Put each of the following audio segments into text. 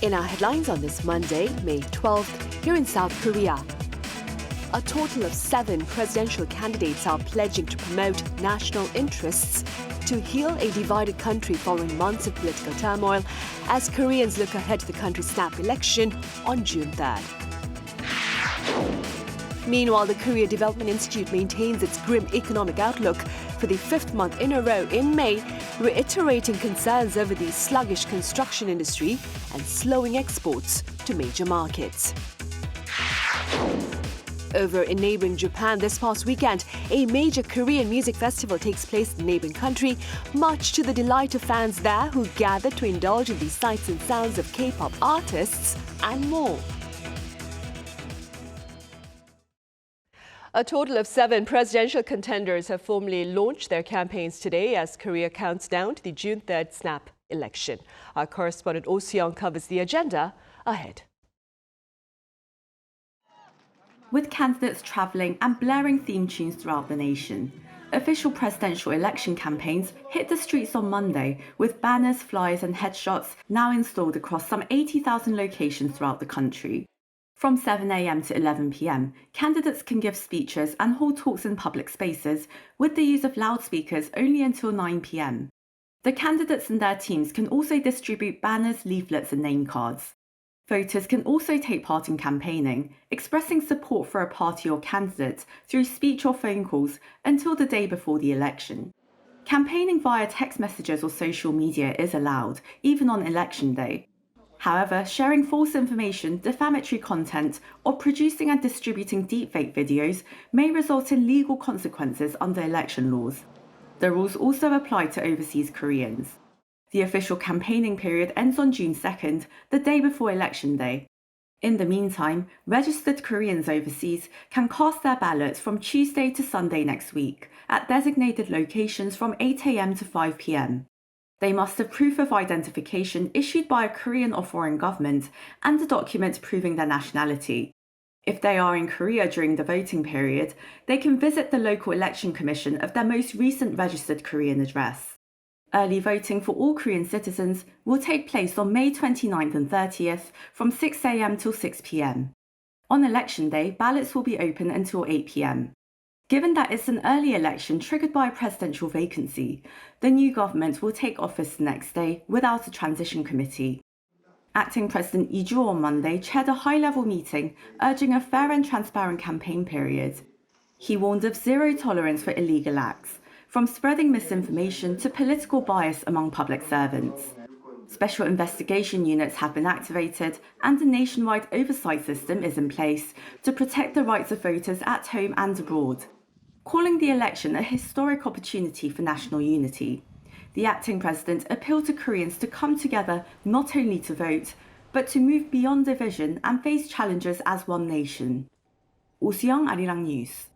In our headlines on this Monday, May 12th, here in South Korea, a total of 7 presidential candidates are pledging to promote national interests to heal a divided country following months of political turmoil as Koreans look ahead to the country's snap election on June 3rd. Meanwhile, the Korea Development Institute maintains its grim economic outlook for the 5th month in a row in May, reiterating concerns over the sluggish construction industry and slowing exports to major markets. Over in neighboring Japan this past weekend, a major Korean music festival takes place in the neighboring country, much to the delight of fans there who gather to indulge in the sights and sounds of K-pop artists and more. A total of 7 presidential contenders have formally launched their campaigns today as Korea counts down to the June 3rd snap election. Our correspondent Oh Seong covers the agenda ahead. With candidates travelling and blaring theme tunes throughout the nation, official presidential election campaigns hit the streets on Monday with banners, flyers and headshots now installed across some 80,000 locations throughout the country. From 7 a.m. to 11 p.m, candidates can give speeches and hold talks in public spaces with the use of loudspeakers only until 9 p.m. The candidates and their teams can also distribute banners, leaflets and name cards. Voters can also take part in campaigning, expressing support for a party or candidate through speech or phone calls until the day before the election. Campaigning via text messages or social media is allowed, even on election day. However, sharing false information, defamatory content, or producing and distributing deepfake videos may result in legal consequences under election laws. The rules also apply to overseas Koreans. The official campaigning period ends on June 2nd, the day before Election Day. In the meantime, registered Koreans overseas can cast their ballots from Tuesday to Sunday next week at designated locations from 8 a.m. to 5 p.m. They must have proof of identification issued by a Korean or foreign government and a document proving their nationality. If they are in Korea during the voting period, they can visit the local election commission of their most recent registered Korean address. Early voting for all Korean citizens will take place on May 29th and 30th from 6 a.m. till 6 p.m. On election day, ballots will be open until 8 p.m. Given that it's an early election triggered by a presidential vacancy, the new government will take office the next day without a transition committee. Acting President Lee Jae-myung on Monday chaired a high-level meeting urging a fair and transparent campaign period. He warned of zero tolerance for illegal acts, from spreading misinformation to political bias among public servants. Special investigation units have been activated and a nationwide oversight system is in place to protect the rights of voters at home and abroad. Calling the election a historic opportunity for national unity, the acting president appealed to Koreans to come together not only to vote, but to move beyond division and face challenges as one nation. Oh Seong, Arirang News.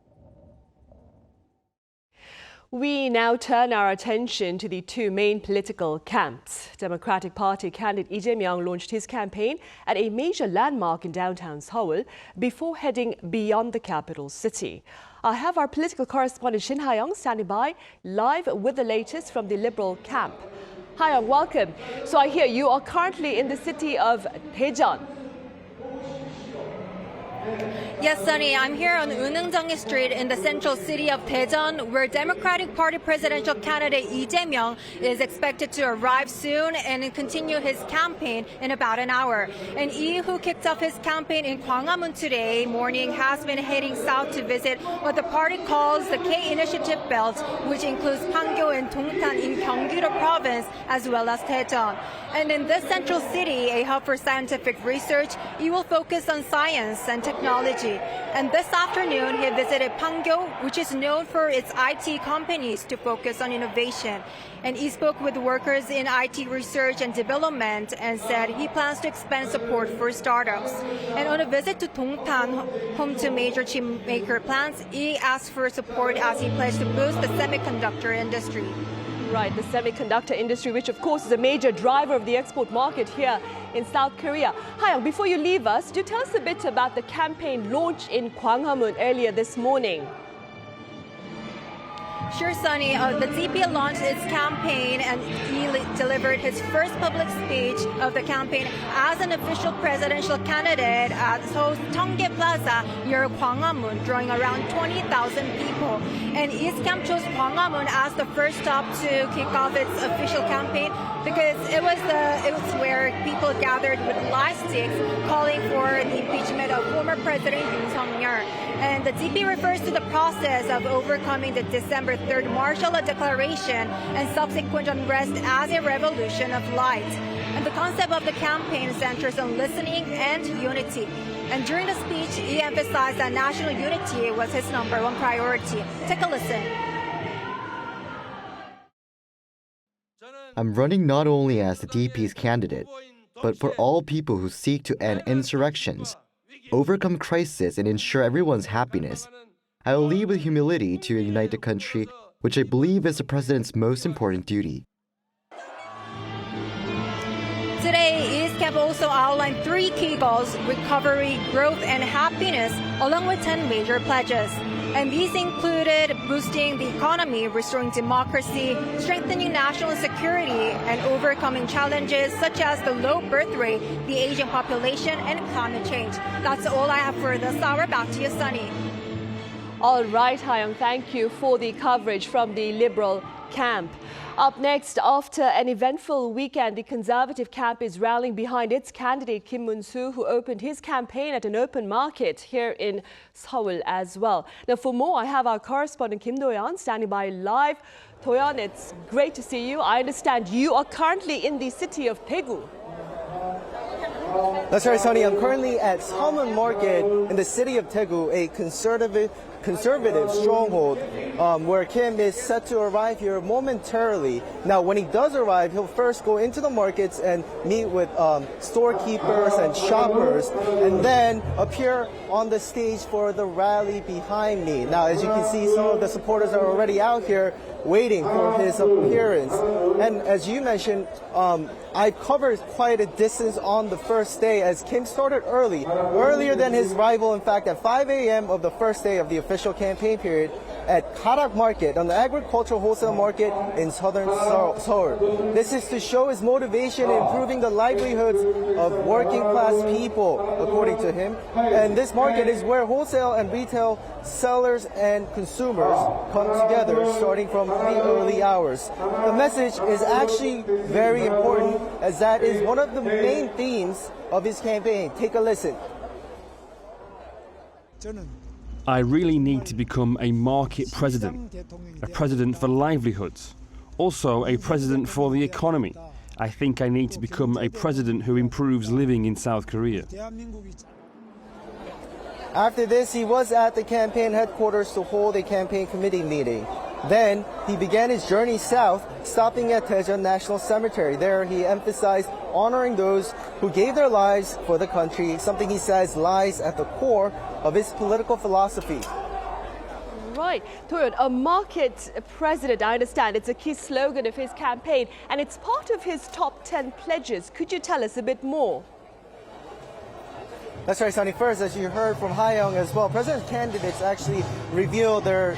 We now turn our attention to the 2 main political camps. Democratic Party candidate Lee Jae-myung launched his campaign at a major landmark in downtown Seoul before heading beyond the capital city. I have our political correspondent Shin Ha-young standing by live with the latest from the Liberal camp. Ha-young, welcome. So I hear you are currently in the city of Daejeon. Yes, Sunny, I'm here on Eunheung Street in the central city of Daejeon, where Democratic Party presidential candidate Lee Jae-myung is expected to arrive soon and continue his campaign in about an hour. And Lee, who kicked off his campaign in Gwanghwamun today morning, has been heading south to visit what the party calls the K-Initiative Belt, which includes Pangyo and Dongtan in Gyeonggi-do province, as well as Daejeon. And in this central city, a hub for scientific research, Lee will focus on science and technology. And this afternoon, he visited Pangyo, which is known for its IT companies, to focus on innovation. And he spoke with workers in IT research and development and said he plans to expand support for startups. And on a visit to Dongtan, home to major chip maker plants, he asked for support as he pledged to boost the semiconductor industry. Right, the semiconductor industry, which of course is a major driver of the export market here in South Korea. Ha-young, before you leave us, do tell us a bit about the campaign launch in Gwanghwamun earlier this morning. Sure, Sunny. The DP launched its campaign and he delivered his first public speech of the campaign as an official presidential candidate at Seoul's Cheonggae Plaza near Gwanghwamun, drawing around 20,000 people. And East Camp chose Gwanghwamun as the first stop to kick off its official campaign because it was where people gathered with light sticks calling for the impeachment of former President Yoon. And the DP refers to the process of overcoming the December 3rd martial law declaration and subsequent unrest as a revolution of light. And the concept of the campaign centers on listening and unity. And during the speech, he emphasized that national unity was his number one priority. Take a listen. I'm running not only as the DP's candidate, but for all people who seek to end insurrections, overcome crisis, and ensure everyone's happiness. I will lead with humility to unite the country, which I believe is the president's most important duty. Today, East Camp also outlined 3 key goals: recovery, growth, and happiness, along with 10 major pledges. And these included boosting the economy, restoring democracy, strengthening national security, and overcoming challenges such as the low birth rate, the aging population, and climate change. That's all I have for this hour. Back to you, Sunny. All right, Hayoung, thank you for the coverage from the Liberal camp. Up next, after an eventful weekend, the Conservative camp is rallying behind its candidate Kim Moon-soo, who opened his campaign at an open market here in Seoul as well. Now, for more, I have our correspondent Kim Do-yeon standing by live. Do-yeon, it's great to see you. I understand you are currently in the city of Daegu. That's right, Sunny. I'm currently at Seoul Market in the city of Daegu, a conservative stronghold where Kim is set to arrive here momentarily. Now, when he does arrive, he'll first go into the markets and meet with storekeepers and shoppers, and then appear on the stage for the rally behind me. Now, as you can see, some of the supporters are already out here waiting for his appearance. And as you mentioned, I covered quite a distance on the first day as Kim started earlier than his rival, in fact, at 5 a.m. of the first day of the official campaign period at gov't Market on the agricultural wholesale market in southern Seoul. This is to show his motivation in improving the livelihoods of working class people, according to him. And this market is where wholesale and retail sellers and consumers come together starting from the early hours. The message is actually very important as that is one of the main themes of his campaign. Take a listen. I really need to become a market president, a president for livelihoods, also a president for the economy. I think I need to become a president who improves living in South Korea. After this, he was at the campaign headquarters to hold a campaign committee meeting. Then, he began his journey south, stopping at Daejeon National Cemetery. There, he emphasized honoring those who gave their lives for the country, something he says lies at the core of his political philosophy. Right. Do-yeon, a market president, I understand, it's a key slogan of his campaign, and it's part of his top 10 pledges. Could you tell us a bit more? That's right, Sunny. First, as you heard from Hayoung as well, president candidates actually revealed their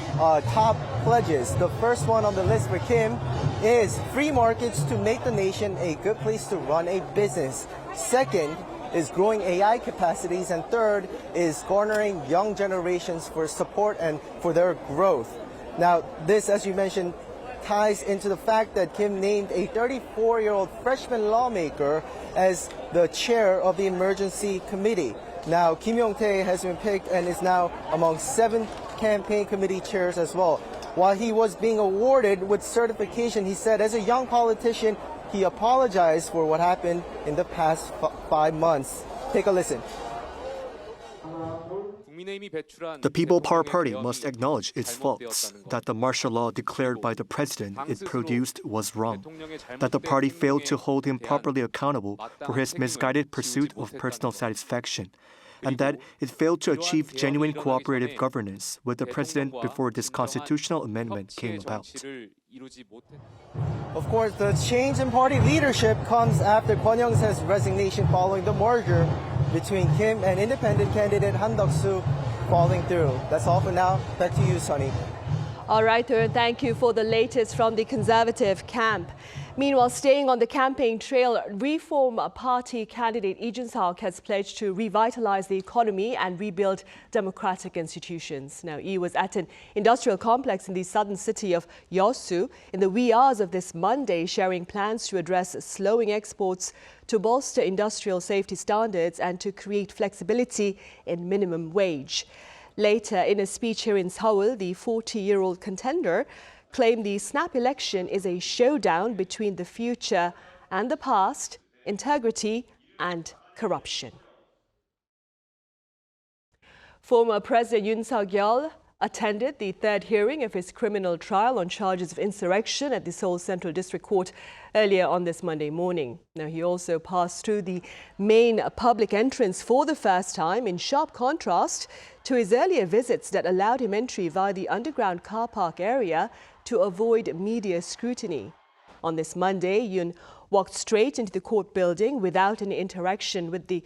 top pledges. The first one on the list for Kim is free markets to make the nation a good place to run a business. Second is growing AI capacities. And third is garnering young generations for support and for their growth. Now, this, as you mentioned, ties into the fact that Kim named a 34-year-old freshman lawmaker as the chair of the emergency committee. Now, Kim Yong-tae has been picked and is now among 7 campaign committee chairs as well. While he was being awarded with certification, he said as a young politician, he apologized for what happened in the past 5 months. Take a listen. The People Power Party must acknowledge its faults, that the martial law declared by the president it produced was wrong, that the party failed to hold him properly accountable for his misguided pursuit of personal satisfaction, and that it failed to achieve genuine cooperative governance with the president before this constitutional amendment came about. Of course, the change in party leadership comes after Kwon Young-se's resignation following the merger between Kim and independent candidate Han Deok-soo falling through. That's all for now. Back to you, Sunny. All right, Yoon, thank you for the latest from the Conservative camp. Meanwhile, staying on the campaign trail, Reform Party candidate Lee Jae-myung has pledged to revitalize the economy and rebuild democratic institutions. Now, Lee was at an industrial complex in the southern city of Yeosu in the wee hours of this Monday, sharing plans to address slowing exports, to bolster industrial safety standards and to create flexibility in minimum wage. Later, in a speech here in Seoul, the 40-year-old contender claimed the snap election is a showdown between the future and the past, integrity and corruption. Former President Yoon Suk-yeol attended the third hearing of his criminal trial on charges of insurrection at the Seoul Central District Court earlier on this Monday morning. Now, he also passed through the main public entrance for the first time, in sharp contrast to his earlier visits that allowed him entry via the underground car park area to avoid media scrutiny. On this Monday, Yoon walked straight into the court building without any interaction with the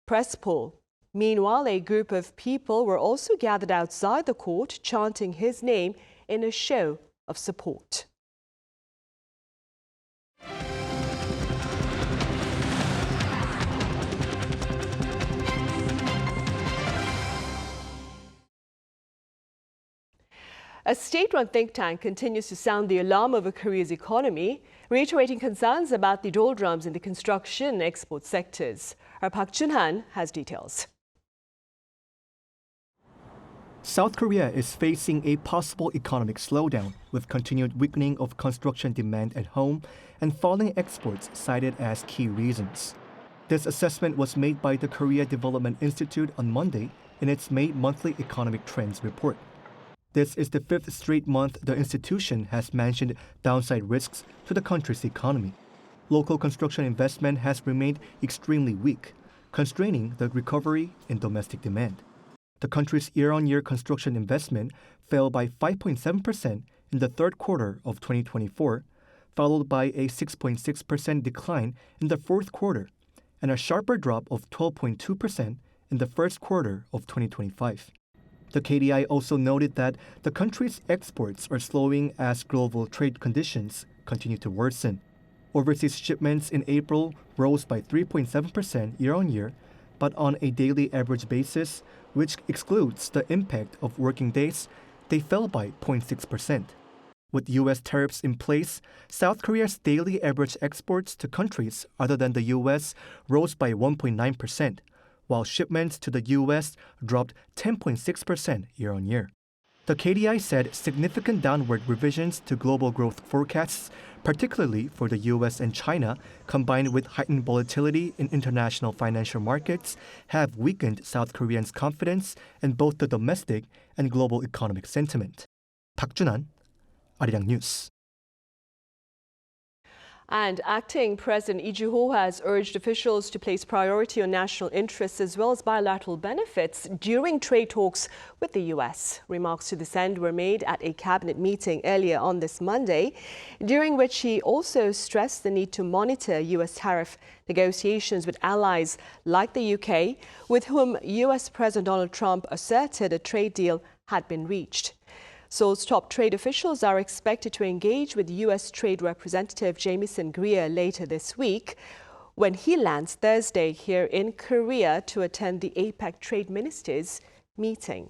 press pool. Meanwhile, a group of people were also gathered outside the court, chanting his name in a show of support. A state-run think tank continues to sound the alarm over Korea's economy, reiterating concerns about the doldrums in the construction and export sectors. Our Park Jun-han has details. South Korea is facing a possible economic slowdown, with continued weakening of construction demand at home and falling exports cited as key reasons. This assessment was made by the Korea Development Institute on Monday in its May monthly economic trends report. This is the fifth straight month the institution has mentioned downside risks to the country's economy. Local construction investment has remained extremely weak, constraining the recovery in domestic demand. The country's year-on-year construction investment fell by 5.7% in the third quarter of 2024, followed by a 6.6% decline in the fourth quarter, and a sharper drop of 12.2% in the first quarter of 2025. The KDI also noted that the country's exports are slowing as global trade conditions continue to worsen. Overseas shipments in April rose by 3.7% year-on-year, but on a daily average basis, which excludes the impact of working days, they fell by 0.6%. With U.S. tariffs in place, South Korea's daily average exports to countries other than the U.S. rose by 1.9%, while shipments to the U.S. dropped 10.6% year-on-year. The KDI said significant downward revisions to global growth forecasts, particularly for the U.S. and China, combined with heightened volatility in international financial markets, have weakened South Koreans' confidence in both the domestic and global economic sentiment. Park Jun-han, Arirang News. And acting President Lee Jae-myung has urged officials to place priority on national interests as well as bilateral benefits during trade talks with the U.S. Remarks to this end were made at a cabinet meeting earlier on this Monday, during which he also stressed the need to monitor U.S. tariff negotiations with allies like the UK, with whom U.S. President Donald Trump asserted a trade deal had been reached. Seoul's top trade officials are expected to engage with U.S. Trade Representative Jamieson Greer later this week, when he lands Thursday here in Korea to attend the APEC Trade Ministers meeting.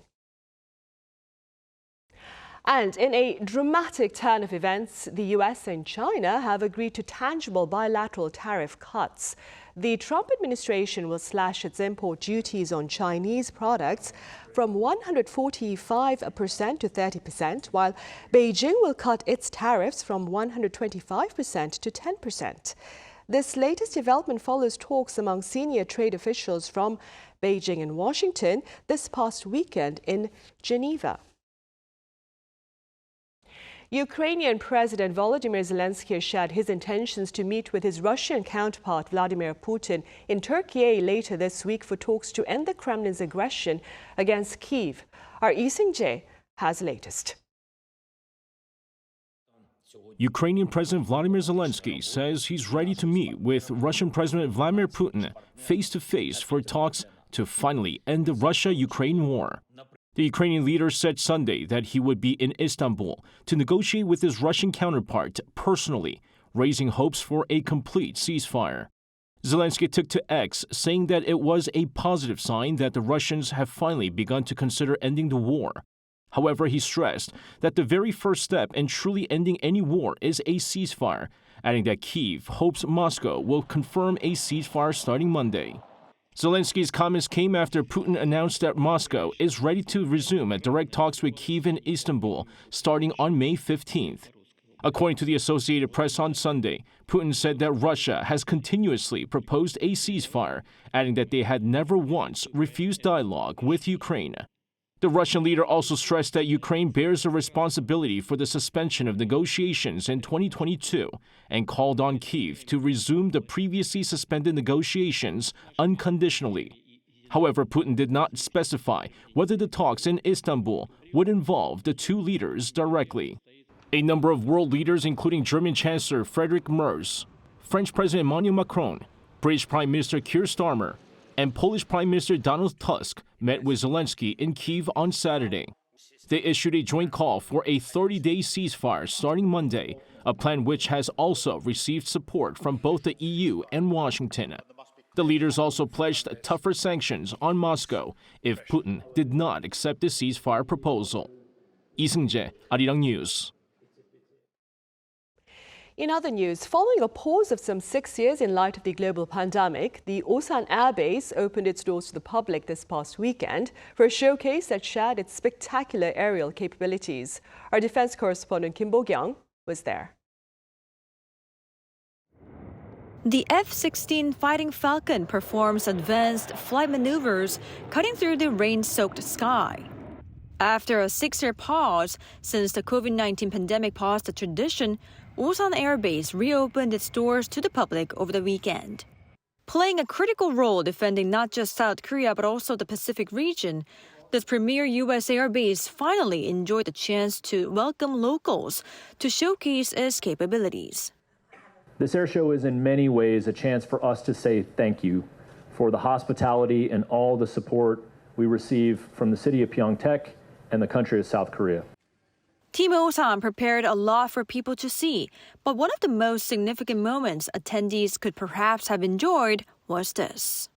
And in a dramatic turn of events, the U.S. and China have agreed to tangible bilateral tariff cuts. The Trump administration will slash its import duties on Chinese products from 145% to 30%, while Beijing will cut its tariffs from 125% to 10%. This latest development follows talks among senior trade officials from Beijing and Washington this past weekend in Geneva. Ukrainian President Volodymyr Zelenskyy shared his intentions to meet with his Russian counterpart Vladimir Putin in Turkey later this week for talks to end the Kremlin's aggression against Kyiv. Our Lee Jae-myung has the latest. Ukrainian President Vladimir Zelenskyy says he's ready to meet with Russian President Vladimir Putin face-to-face for talks to finally end the Russia-Ukraine war. The Ukrainian leader said Sunday that he would be in Istanbul to negotiate with his Russian counterpart personally, raising hopes for a complete ceasefire. Zelenskyy took to X, saying that it was a positive sign that the Russians have finally begun to consider ending the war. However, he stressed that the very first step in truly ending any war is a ceasefire, adding that Kyiv hopes Moscow will confirm a ceasefire starting Monday. Zelenskyy's comments came after Putin announced that Moscow is ready to resume direct talks with Kyiv and Istanbul starting on May 15th. According to the Associated Press on Sunday, Putin said that Russia has continuously proposed a ceasefire, adding that they had never once refused dialogue with Ukraine. The Russian leader also stressed that Ukraine bears a responsibility for the suspension of negotiations in 2022 and called on Kyiv to resume the previously suspended negotiations unconditionally. However, Putin did not specify whether the talks in Istanbul would involve the two leaders directly. A number of world leaders, including German Chancellor Friedrich Merz, French President Emmanuel Macron, British Prime Minister Keir Starmer, and Polish Prime Minister Donald Tusk met with Zelenskyy in Kyiv on Saturday. They issued a joint call for a 30-day ceasefire starting Monday, a plan which has also received support from both the EU and Washington. The leaders also pledged tougher sanctions on Moscow if Putin did not accept the ceasefire proposal. Lee Jae-myung, Arirang News. In other news, following a pause of some 6 years in light of the global pandemic, the Osan Air Base opened its doors to the public this past weekend for a showcase that shared its spectacular aerial capabilities. Our defense correspondent Kim Moon-soo was there. The F-16 Fighting Falcon performs advanced flight maneuvers cutting through the rain-soaked sky. After a 6-year pause since the COVID-19 pandemic paused the tradition, Osan Air Base reopened its doors to the public over the weekend. Playing a critical role defending not just South Korea but also the Pacific region, this premier U.S. air base finally enjoyed the chance to welcome locals to showcase its capabilities. This air show is in many ways a chance for us to say thank you for the hospitality and all the support we receive from the city of Pyeongtaek and the country of South Korea. Team Osan prepared a lot for people to see, but one of the most significant moments attendees could perhaps have enjoyed was this.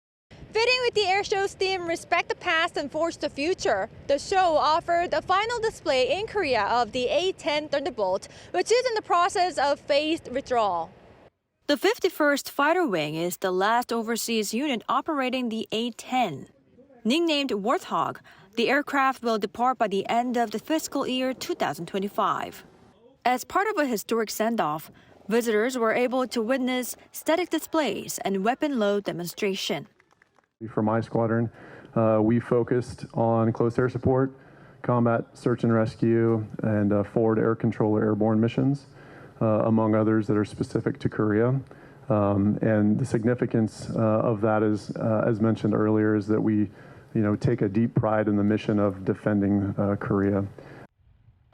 Fitting with the air show's theme, Respect the Past and Forge the Future, the show offered a final display in Korea of the A-10 Thunderbolt, which is in the process of phased withdrawal. The 51st Fighter Wing is the last overseas unit operating the A-10. Nicknamed Warthog, the aircraft will depart by the end of the fiscal year 2025. As part of a historic send-off, visitors were able to witness static displays and weapon load demonstration. For my squadron, we focused on close air support, combat search and rescue, and forward air controller airborne missions, among others that are specific to Korea. And the significance of that is, as mentioned earlier, is that we take a deep pride in the mission of defending Korea.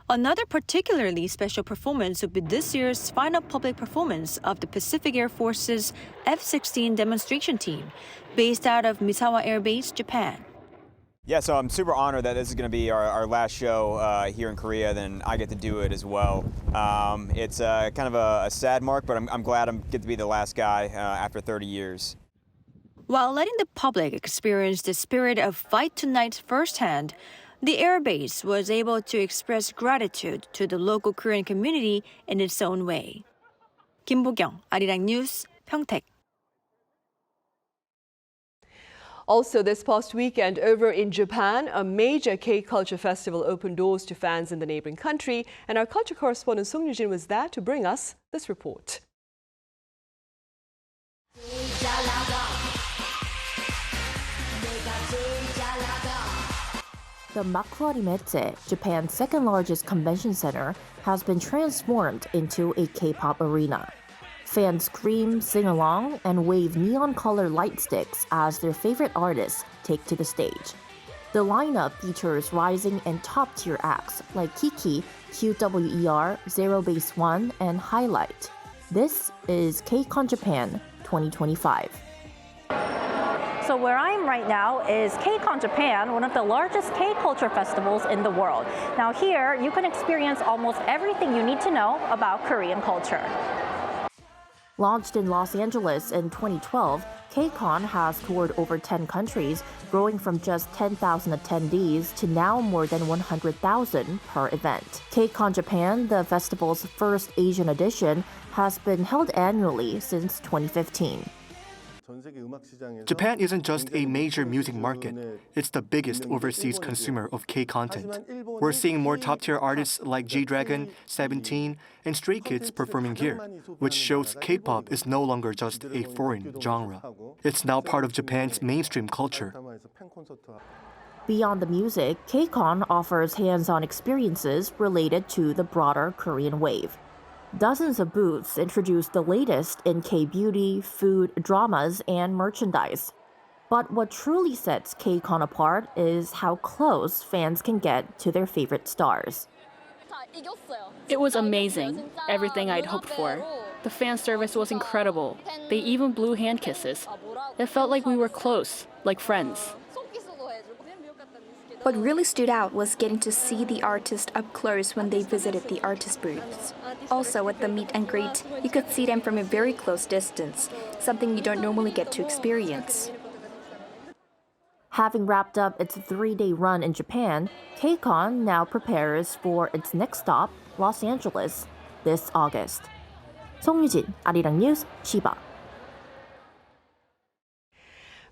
Another particularly special performance would be this year's final public performance of the Pacific Air Force's F-16 demonstration team, based out of Misawa Air Base, Japan. Yeah, so I'm super honored that this is going to be our last show here in Korea, then I get to do it as well. It's kind of a sad mark, but I'm glad I get to be the last guy after 30 years. While letting the public experience the spirit of fight tonight firsthand, the airbase was able to express gratitude to the local Korean community in its own way. Kim Moon-soo, Arirang News, Pyeongtaek. Also, this past weekend over in Japan, a major K-culture festival opened doors to fans in the neighboring country, and our culture correspondent Song Yoo-jin was there to bring us this report. The Makuhari-metse, Japan's second-largest convention center, has been transformed into a K-pop arena. Fans scream, sing along, and wave neon-colored light sticks as their favorite artists take to the stage. The lineup features rising and top-tier acts like Kiki, QWER, Zero Base One, and Highlight. This is KCON Japan 2025. So where I am right now is KCON Japan, one of the largest K-culture festivals in the world. Now here, you can experience almost everything you need to know about Korean culture. Launched in Los Angeles in 2012, KCON has toured over 10 countries, growing from just 10,000 attendees to now more than 100,000 per event. KCON Japan, the festival's first Asian edition, has been held annually since 2015. Japan isn't just a major music market, it's the biggest overseas consumer of K content. We're seeing more top-tier artists like G-Dragon, 17, and Stray Kids performing here, which shows K-pop is no longer just a foreign genre. It's now part of Japan's mainstream culture. Beyond the music, KCON offers hands-on experiences related to the broader Korean wave. Dozens of booths introduce the latest in K-beauty, food, dramas, and merchandise. But what truly sets KCON apart is how close fans can get to their favorite stars. It was amazing, everything I'd hoped for. The fan service was incredible. They even blew hand kisses. It felt like we were close, like friends. What really stood out was getting to see the artist up close when they visited the artist booths. Also, at the meet and greet, you could see them from a very close distance, something you don't normally get to experience. Having wrapped up its 3-day run in Japan, KCON now prepares for its next stop, Los Angeles, this August. 송유진, Arirang News, Chiba.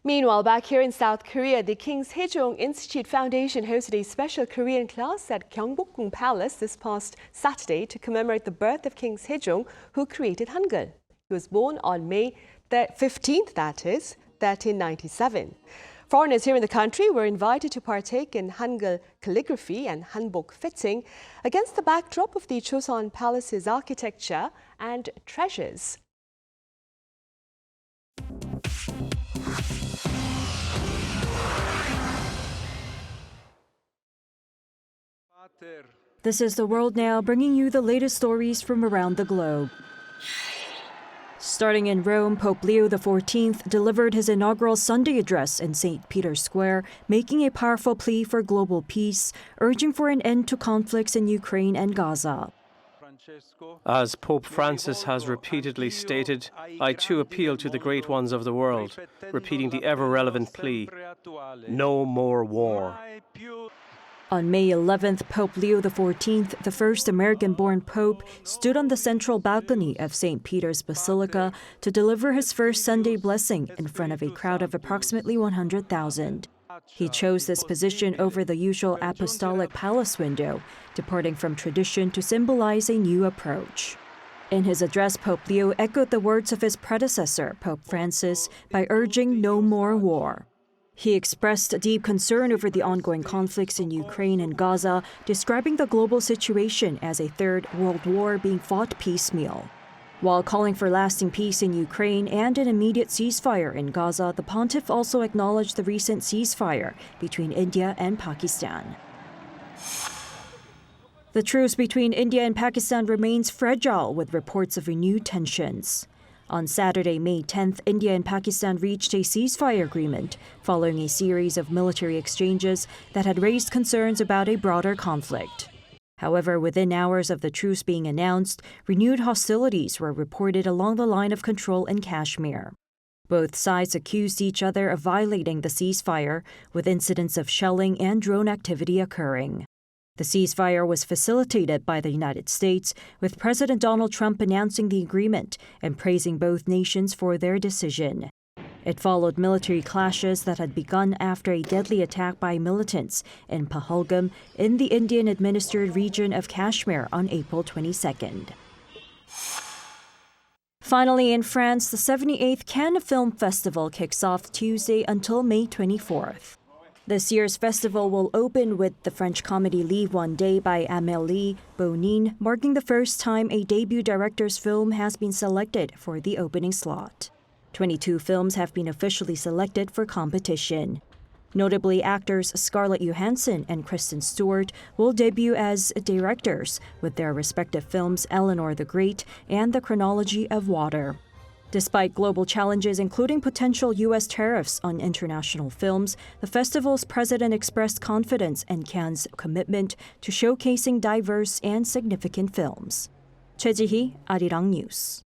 Meanwhile, back here in South Korea, the King's Haejong Institute Foundation hosted a special Korean class at Gyeongbokgung Palace this past Saturday to commemorate the birth of King Haejong, who created Hangul. He was born on May 15th, 1397. Foreigners here in the country were invited to partake in Hangul calligraphy and hanbok fitting against the backdrop of the Choson Palace's architecture and treasures. This is The World Now, bringing you the latest stories from around the globe. Starting in Rome, Pope Leo XIV delivered his inaugural Sunday address in St. Peter's Square, making a powerful plea for global peace, urging for an end to conflicts in Ukraine and Gaza. As Pope Francis has repeatedly stated, I too appeal to the great ones of the world, repeating the ever-relevant plea, no more war. On May 11th, Pope Leo XIV, the first American-born pope, stood on the central balcony of St. Peter's Basilica to deliver his first Sunday blessing in front of a crowd of approximately 100,000. He chose this position over the usual apostolic palace window, departing from tradition to symbolize a new approach. In his address, Pope Leo echoed the words of his predecessor, Pope Francis, by urging no more war. He expressed deep concern over the ongoing conflicts in Ukraine and Gaza, describing the global situation as a third world war being fought piecemeal. While calling for lasting peace in Ukraine and an immediate ceasefire in Gaza, the pontiff also acknowledged the recent ceasefire between India and Pakistan. The truce between India and Pakistan remains fragile, with reports of renewed tensions. On Saturday, May 10th, India and Pakistan reached a ceasefire agreement following a series of military exchanges that had raised concerns about a broader conflict. However, within hours of the truce being announced, renewed hostilities were reported along the line of control in Kashmir. Both sides accused each other of violating the ceasefire, with incidents of shelling and drone activity occurring. The ceasefire was facilitated by the United States, with President Donald Trump announcing the agreement and praising both nations for their decision. It followed military clashes that had begun after a deadly attack by militants in Pahalgam in the Indian-administered region of Kashmir on April 22nd. Finally, in France, the 78th Cannes Film Festival kicks off Tuesday until May 24th. This year's festival will open with the French comedy Leave One Day by Amélie Bonin, marking the first time a debut director's film has been selected for the opening slot. 22 films have been officially selected for competition. Notably, actors Scarlett Johansson and Kristen Stewart will debut as directors with their respective films Eleanor the Great and The Chronology of Water. Despite global challenges, including potential U.S. tariffs on international films, the festival's president expressed confidence in Cannes' commitment to showcasing diverse and significant films. Choi Ji-hee, Arirang News.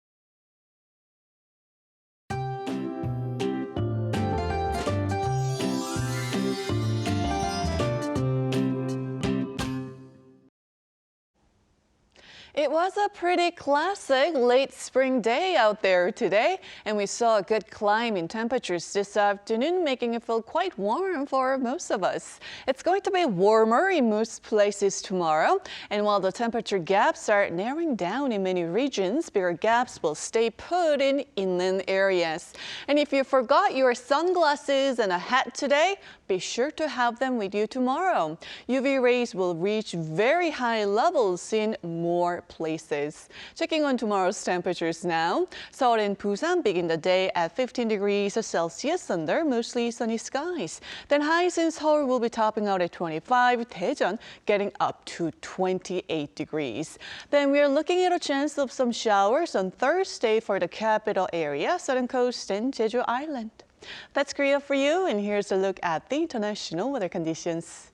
It was a pretty classic late spring day out there today, and we saw a good climb in temperatures this afternoon, making it feel quite warm for most of us. It's going to be warmer in most places tomorrow, and while the temperature gaps are narrowing down in many regions, bigger gaps will stay put in inland areas. And if you forgot your sunglasses and a hat today, be sure to have them with you tomorrow. UV rays will reach very high levels in more places. Checking on tomorrow's temperatures now. Seoul and Busan begin the day at 15 degrees Celsius under mostly sunny skies. Then highs in Seoul will be topping out at 25, Daejeon getting up to 28 degrees. Then we are looking at a chance of some showers on Thursday for the capital area, southern coast and Jeju Island. That's Korea for you, and here's a look at the international weather conditions.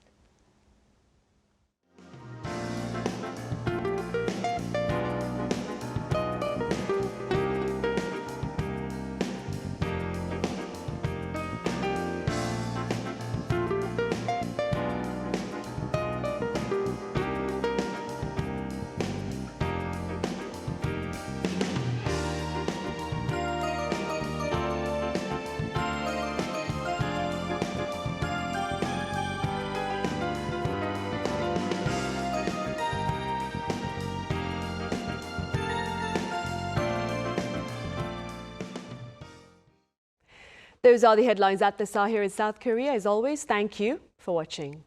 Those are the headlines at this hour here in South Korea. As always, thank you for watching.